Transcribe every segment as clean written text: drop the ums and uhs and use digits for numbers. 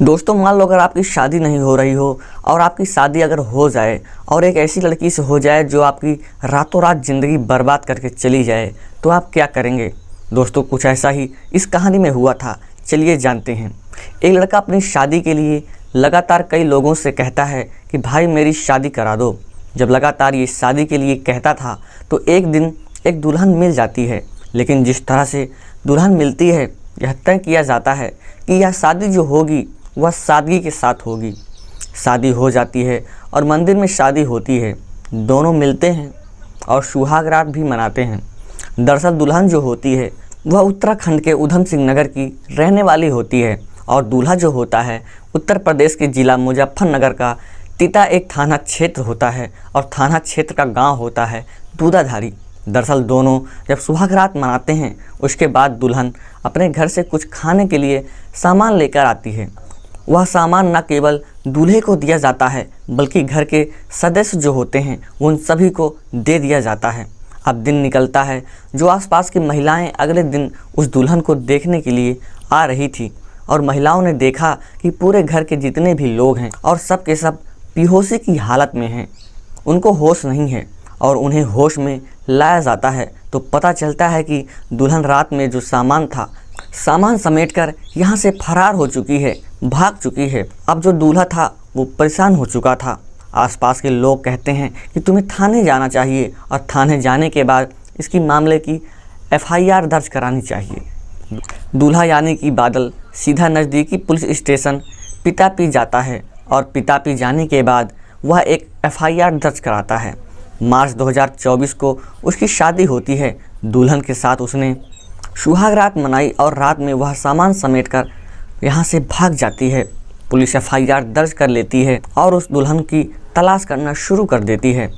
दोस्तों मान लो अगर आपकी शादी नहीं हो रही हो और आपकी शादी अगर हो जाए और एक ऐसी लड़की से हो जाए जो आपकी रातों रात ज़िंदगी बर्बाद करके चली जाए, तो आप क्या करेंगे। दोस्तों कुछ ऐसा ही इस कहानी में हुआ था, चलिए जानते हैं। एक लड़का अपनी शादी के लिए लगातार कई लोगों से कहता है कि भाई मेरी शादी करा दो। जब लगातार ये शादी के लिए कहता था तो एक दिन एक दुल्हन मिल जाती है, लेकिन जिस तरह से दुल्हन मिलती है यह तय किया जाता है कि यह शादी जो होगी वह सादगी के साथ होगी। शादी हो जाती है और मंदिर में शादी होती है, दोनों मिलते हैं और सुहाग रात भी मनाते हैं। दरअसल दुल्हन जो होती है वह उत्तराखंड के उधम सिंह नगर की रहने वाली होती है और दूल्हा जो होता है उत्तर प्रदेश के ज़िला मुजफ्फरनगर का तिता एक थाना क्षेत्र होता है और थाना क्षेत्र का गांव होता है दूधाधारी। दरअसल दोनों जब सुहाग रात मनाते हैं उसके बाद दुल्हन अपने घर से कुछ खाने के लिए सामान लेकर आती है। वह सामान न केवल दूल्हे को दिया जाता है बल्कि घर के सदस्य जो होते हैं उन सभी को दे दिया जाता है। अब दिन निकलता है, जो आसपास की महिलाएं अगले दिन उस दुल्हन को देखने के लिए आ रही थी और महिलाओं ने देखा कि पूरे घर के जितने भी लोग हैं और सब के सब बेहोशी की हालत में हैं, उनको होश नहीं है और उन्हें होश में लाया जाता है तो पता चलता है कि दुल्हन रात में जो सामान समेटकर यहाँ से फरार हो चुकी है, भाग चुकी है। अब जो दूल्हा था वो परेशान हो चुका था। आसपास के लोग कहते हैं कि तुम्हें थाने जाना चाहिए और थाने जाने के बाद इसकी मामले की FIR दर्ज करानी चाहिए। दूल्हा यानी कि बादल सीधा नज़दीकी पुलिस स्टेशन पितापी जाता है और पितापी जाने के बाद वह एक FIR दर्ज कराता है। मार्च 2024 को उसकी शादी होती है। दुल्हन के साथ उसने सुहाग रात मनाई और रात में वह सामान समेटकर यहाँ से भाग जाती है। पुलिस FIR दर्ज कर लेती है और उस दुल्हन की तलाश करना शुरू कर देती है।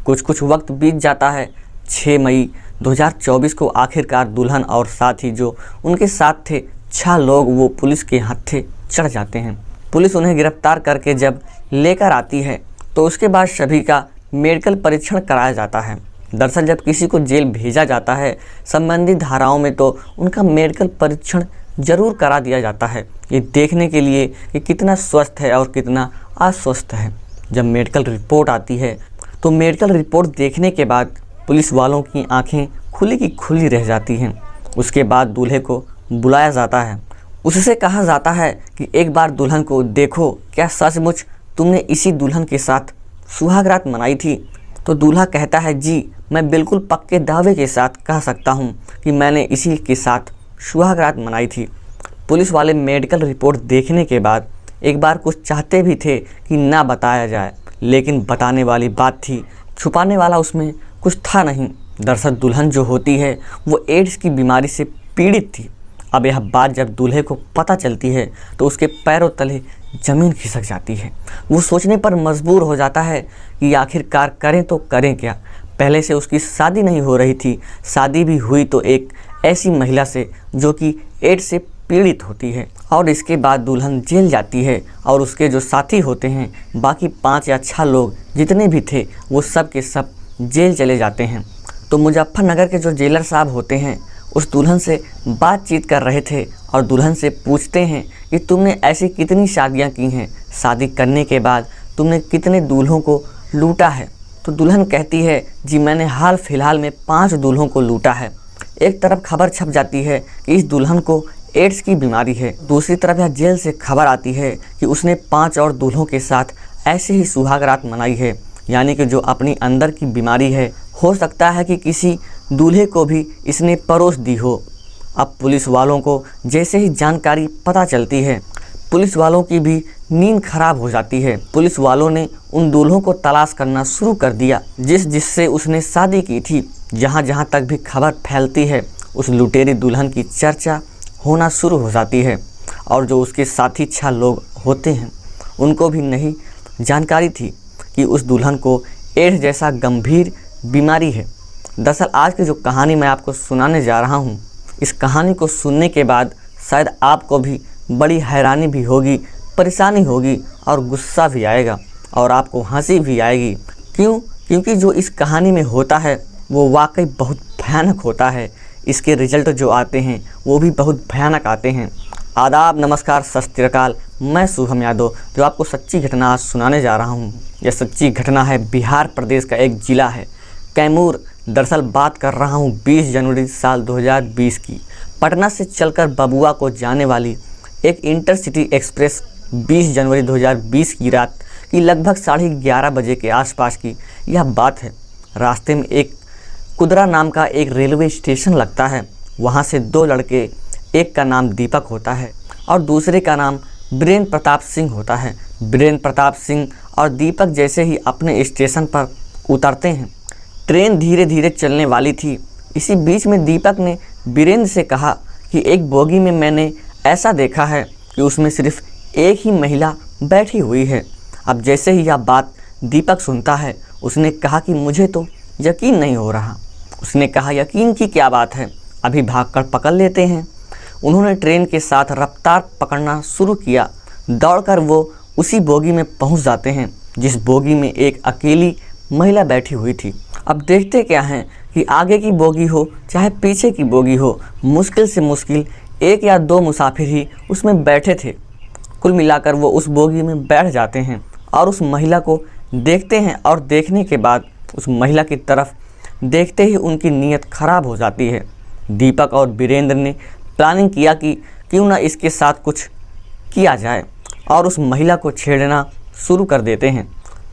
कुछ वक्त बीत जाता है। 6 मई 2024 को आखिरकार दुल्हन और साथी जो उनके साथ थे 6 लोग वो पुलिस के हत्थे चढ़ जाते हैं। पुलिस उन्हें गिरफ्तार करके जब लेकर आती है तो उसके बाद सभी का मेडिकल परीक्षण कराया जाता है। दरअसल जब किसी को जेल भेजा जाता है संबंधित धाराओं में तो उनका मेडिकल परीक्षण ज़रूर करा दिया जाता है, ये देखने के लिए कि कितना स्वस्थ है और कितना अस्वस्थ है। जब मेडिकल रिपोर्ट आती है तो मेडिकल रिपोर्ट देखने के बाद पुलिस वालों की आंखें खुली की खुली रह जाती हैं। उसके बाद दूल्हे को बुलाया जाता है। उससे कहा जाता है कि एक बार दुल्हन को देखो, क्या सचमुच तुमने इसी दुल्हन के साथ सुहाग रात मनाई थी। तो दूल्हा कहता है जी, मैं बिल्कुल पक्के दावे के साथ कह सकता हूँ कि मैंने इसी के साथ सुहाग रात मनाई थी। पुलिस वाले मेडिकल रिपोर्ट देखने के बाद एक बार कुछ चाहते भी थे कि ना बताया जाए, लेकिन बताने वाली बात थी, छुपाने वाला उसमें कुछ था नहीं। दरअसल दुल्हन जो होती है वो एड्स की बीमारी से पीड़ित थी। अब यह बात जब दूल्हे को पता चलती है तो उसके पैरों तले ज़मीन खिसक जाती है। वो सोचने पर मजबूर हो जाता है कि आखिरकार करें तो करें क्या। पहले से उसकी शादी नहीं हो रही थी, शादी भी हुई तो एक ऐसी महिला से जो कि एड्स से पीड़ित होती है। और इसके बाद दुल्हन जेल जाती है और उसके जो साथी होते हैं, बाकी 5 या 6 लोग जितने भी थे वो सब के सब जेल चले जाते हैं। तो मुजफ्फरनगर के जो जेलर साहब होते हैं उस दुल्हन से बातचीत कर रहे थे और दुल्हन से पूछते हैं कि तुमने ऐसी कितनी शादियां की हैं, शादी करने के बाद तुमने कितने दूल्हों को लूटा है। तो दुल्हन कहती है जी मैंने हाल फिलहाल में 5 दूल्हों को लूटा है। एक तरफ खबर छप जाती है कि इस दुल्हन को एड्स की बीमारी है, दूसरी तरफ यह जेल से खबर आती है कि उसने 5 और दूल्हों के साथ ऐसे ही सुहाग रात मनाई है। यानी कि जो अपनी अंदर की बीमारी है, हो सकता है कि किसी दूल्हे को भी इसने परोस दी हो। अब पुलिस वालों को जैसे ही जानकारी पता चलती है, पुलिस वालों की भी नींद खराब हो जाती है। पुलिस वालों ने उन दूल्हों को तलाश करना शुरू कर दिया जिससे उसने शादी की थी। जहाँ तक भी खबर फैलती है उस लुटेरी दुल्हन की चर्चा होना शुरू हो जाती है और जो उसके साथी 6 लोग होते हैं उनको भी नहीं जानकारी थी कि उस दुल्हन को एड्स जैसा गंभीर बीमारी है। दरअसल आज की जो कहानी मैं आपको सुनाने जा रहा हूँ, इस कहानी को सुनने के बाद शायद आपको भी बड़ी हैरानी भी होगी, परेशानी होगी और गुस्सा भी आएगा और आपको हंसी भी आएगी। क्योंकि जो इस कहानी में होता है वो वाकई बहुत भयानक होता है। इसके रिजल्ट जो आते हैं वो भी बहुत भयानक आते हैं आदाब, नमस्कार, सत श्री अकाल। मैं शुभम यादव जो आपको सच्ची घटना आज सुनाने जा रहा हूँ। यह सच्ची घटना है बिहार प्रदेश का एक ज़िला है कैमूर। दरअसल बात कर रहा हूँ 20 जनवरी साल 2020 की। पटना से चलकर बबुआ को जाने वाली एक इंटरसिटी एक्सप्रेस 20 जनवरी 2020 की रात की लगभग 11:30 बजे के आसपास की यह बात है। रास्ते में एक कुदरा नाम का एक रेलवे स्टेशन लगता है। वहाँ से दो लड़के, एक का नाम दीपक होता है और दूसरे का नाम वीरेंद्र प्रताप सिंह होता है। वीरेंद्र प्रताप सिंह और दीपक जैसे ही अपने स्टेशन पर उतरते हैं, ट्रेन धीरे धीरे चलने वाली थी। इसी बीच में दीपक ने वीरेंद्र से कहा कि एक बोगी में मैंने ऐसा देखा है कि उसमें सिर्फ एक ही महिला बैठी हुई है। अब जैसे ही यह बात दीपक सुनता है, उसने कहा कि मुझे तो यकीन नहीं हो रहा। उसने कहा, यकीन की क्या बात है, अभी भागकर पकड़ लेते हैं। उन्होंने ट्रेन के साथ रफ्तार पकड़ना शुरू किया। दौड़कर वो उसी बोगी में पहुंच जाते हैं जिस बोगी में एक अकेली महिला बैठी हुई थी। अब देखते क्या हैं कि आगे की बोगी हो चाहे पीछे की बोगी हो, मुश्किल से मुश्किल 1 या 2 मुसाफिर ही उसमें बैठे थे। कुल मिलाकर वो उस बोगी में बैठ जाते हैं और उस महिला को देखते हैं और देखने के बाद उस महिला की तरफ देखते ही उनकी नीयत खराब हो जाती है। दीपक और वीरेंद्र ने प्लानिंग किया कि क्यों ना इसके साथ कुछ किया जाए और उस महिला को छेड़ना शुरू कर देते हैं।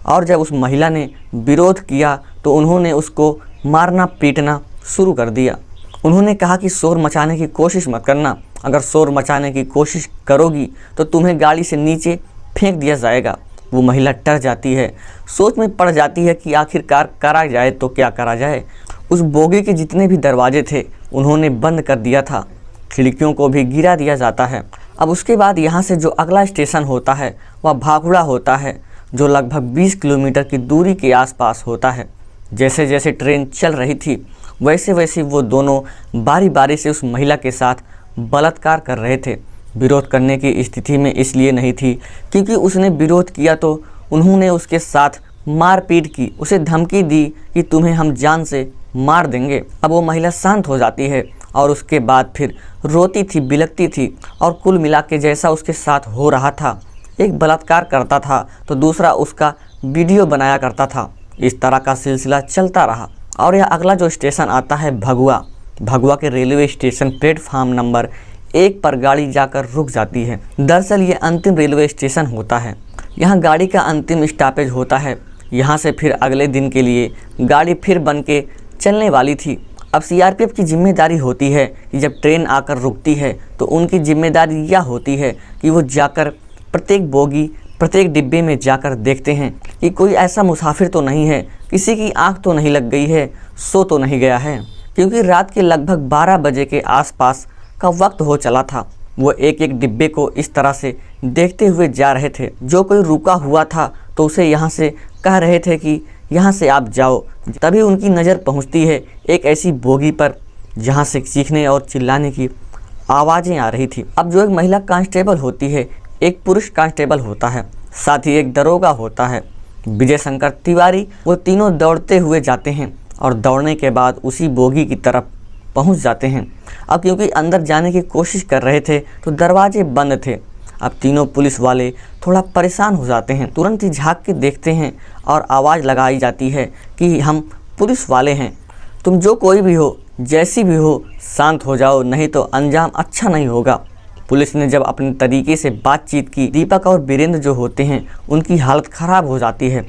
और जब उस महिला ने विरोध किया तो उन्होंने उसको मारना पीटना शुरू कर दिया। उन्होंने कहा कि शोर मचाने की कोशिश मत करना, अगर शोर मचाने की कोशिश करोगी तो तुम्हें गाड़ी से नीचे फेंक दिया जाएगा। वो महिला डर जाती है, सोच में पड़ जाती है कि आखिरकार करा जाए तो क्या करा जाए। उस बोगी के जितने भी दरवाजे थे उन्होंने बंद कर दिया था, खिड़कियों को भी गिरा दिया जाता है। अब उसके बाद यहाँ से जो अगला स्टेशन होता है वह भाखुड़ा होता है, जो लगभग 20 किलोमीटर की दूरी के आसपास होता है। जैसे जैसे ट्रेन चल रही थी वैसे वैसे वो दोनों बारी बारी से उस महिला के साथ बलात्कार कर रहे थे। विरोध करने की स्थिति में इसलिए नहीं थी क्योंकि उसने विरोध किया तो उन्होंने उसके साथ मारपीट की, उसे धमकी दी कि तुम्हें हम जान से मार देंगे। अब वो महिला शांत हो जाती है और उसके बाद फिर रोती थी, बिलखती थी और कुल मिला के जैसा उसके साथ हो रहा था, एक बलात्कार करता था तो दूसरा उसका वीडियो बनाया करता था। इस तरह का सिलसिला चलता रहा और यह अगला जो स्टेशन आता है भगुआ के रेलवे स्टेशन प्लेटफार्म नंबर 1 पर गाड़ी जाकर रुक जाती है। दरअसल ये अंतिम रेलवे स्टेशन होता है, यहाँ गाड़ी का अंतिम स्टॉपेज होता है। यहाँ से फिर अगले दिन के लिए गाड़ी फिर बन के चलने वाली थी। अब सीआरपीएफ की जिम्मेदारी होती है कि जब ट्रेन आकर रुकती है तो उनकी जिम्मेदारी यह होती है कि वो जाकर प्रत्येक बोगी, प्रत्येक डिब्बे में जाकर देखते हैं कि कोई ऐसा मुसाफिर तो नहीं है, किसी की आंख तो नहीं लग गई है, सो तो नहीं गया है। क्योंकि रात के लगभग 12 बजे के आसपास का वक्त हो चला था। वो एक एक डिब्बे को इस तरह से देखते हुए जा रहे थे। जो कोई रुका हुआ था तो उसे यहाँ से कह रहे थे कि यहाँ से आप जाओ। तभी उनकी नज़र पहुँचती है एक ऐसी बोगी पर जहाँ से चीखने और चिल्लाने की आवाज़ें आ रही थी। अब जो एक महिला कांस्टेबल होती है, एक पुरुष कांस्टेबल होता है, साथ ही एक दरोगा होता है, विजय शंकर तिवारी। वो तीनों दौड़ते हुए जाते हैं और दौड़ने के बाद उसी बोगी की तरफ पहुंच जाते हैं। अब क्योंकि अंदर जाने की कोशिश कर रहे थे तो दरवाजे बंद थे। अब तीनों पुलिस वाले थोड़ा परेशान हो जाते हैं, तुरंत ही झांक के देखते हैं और आवाज़ लगाई जाती है कि हम पुलिस वाले हैं, तुम जो कोई भी हो, जैसी भी हो, शांत हो जाओ, नहीं तो अंजाम अच्छा नहीं होगा। पुलिस ने जब अपने तरीके से बातचीत की, दीपक और वीरेंद्र जो होते हैं उनकी हालत ख़राब हो जाती है,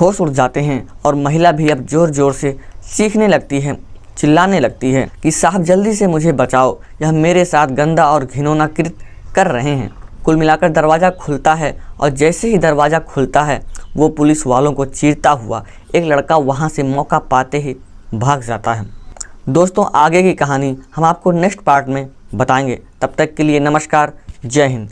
होश उड़ जाते हैं और महिला भी अब ज़ोर ज़ोर से चीखने लगती है, चिल्लाने लगती है कि साहब जल्दी से मुझे बचाओ, यह मेरे साथ गंदा और घिनौना कृत्य कर रहे हैं। कुल मिलाकर दरवाज़ा खुलता है और जैसे ही दरवाज़ा खुलता है वो पुलिस वालों को चीरता हुआ एक लड़का वहाँ से मौका पाते ही भाग जाता है। दोस्तों, आगे की कहानी हम आपको नेक्स्ट पार्ट में बताएंगे। तब तक के लिए नमस्कार, जय हिंद।